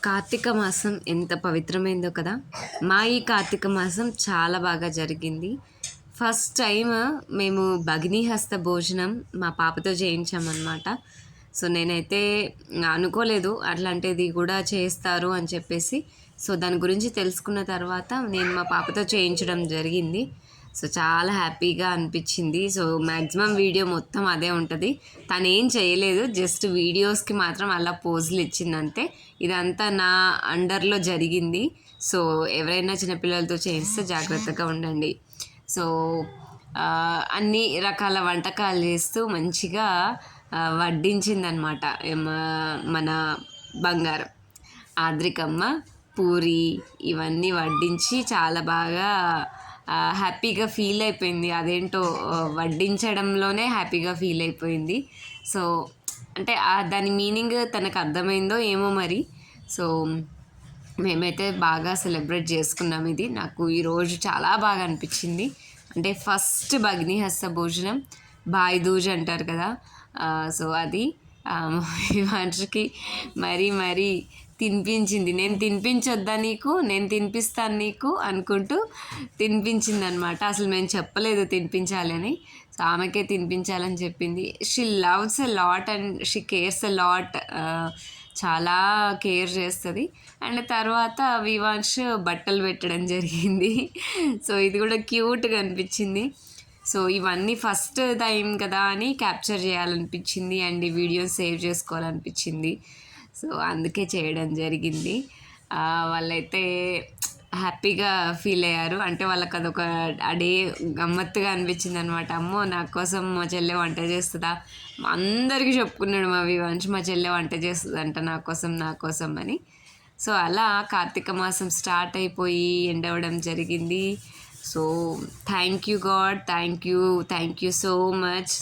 కార్తీక మాసం ఎంత పవిత్రమైందో కదా. మా ఈ కార్తీక మాసం చాలా బాగా జరిగింది. ఫస్ట్ టైం మేము భగినీహస్త భోజనం మా పాపతో చేయించామన్నమాట. సో నేనైతే అనుకోలేదు అట్లాంటిది కూడా చేస్తారు అని చెప్పేసి. సో దాని గురించి తెలుసుకున్న తర్వాత నేను మా పాపతో చేయించడం జరిగింది. సో చాలా హ్యాపీగా అనిపించింది. సో మ్యాక్సిమం వీడియో మొత్తం అదే ఉంటుంది. తను ఏం చేయలేదు, జస్ట్ వీడియోస్కి మాత్రం అలా పోజులు ఇచ్చిందంతే. ఇదంతా నా అండర్లో జరిగింది. సో ఎవరైనా చిన్నపిల్లలతో చేయిస్తే జాగ్రత్తగా ఉండండి. సో అన్ని రకాల వంటకాలు చేస్తూ మంచిగా వడ్డించిందనమాట మన బంగారం ఆద్రికమ్మ. పూరి ఇవన్నీ వడ్డించి చాలా బాగా హ్యాపీగా ఫీల్ అయిపోయింది. అదేంటో వడ్డించడంలోనే హ్యాపీగా ఫీల్ అయిపోయింది. సో అంటే దాని మీనింగ్ తనకు అర్థమైందో ఏమో మరి. సో మేమైతే బాగా సెలబ్రేట్ చేసుకున్నాం. ఇది నాకు ఈరోజు చాలా బాగా అనిపించింది. అంటే ఫస్ట్ భగినీహస్త భోజనం బాయ్ దూజ్ అంటారు కదా. సో అది మనిషికి మరీ తినిపించింది. నేను తినిపించొద్దా నీకు, నేను తినిపిస్తాను నీకు అనుకుంటూ తినిపించింది అనమాట. అసలు మేము చెప్పలేదు తినిపించాలి అని. సో ఆమెకే తినిపించాలని చెప్పింది. She loves a lot and she cares a lot. చాలా కేర్ చేస్తుంది. అండ్ తర్వాత వివాన్ష్ బట్టలు పెట్టడం జరిగింది. సో ఇది కూడా క్యూట్గా అనిపించింది. సో ఇవన్నీ ఫస్ట్ టైం కదా అని క్యాప్చర్ చేయాలనిపించింది అండ్ ఈ వీడియో సేవ్ చేసుకోవాలనిపించింది. సో అందుకే చేయడం జరిగింది. వాళ్ళైతే హ్యాపీగా ఫీల్ అయ్యారు. అంటే వాళ్ళకి అదొక డే గమ్మత్తుగా అనిపించింది అనమాట. అమ్మో నా కోసం మా చెల్లె వంట చేస్తుందా, అందరికీ చెప్పుకున్నాడు మా వివాంశ్, మా చెల్లె వంట చేస్తుందంట నా కోసం అని. సో అలా కార్తీక మాసం స్టార్ట్ అయిపోయి ఎండ్ అవ్వడం జరిగింది. So thank you God, thank you so much.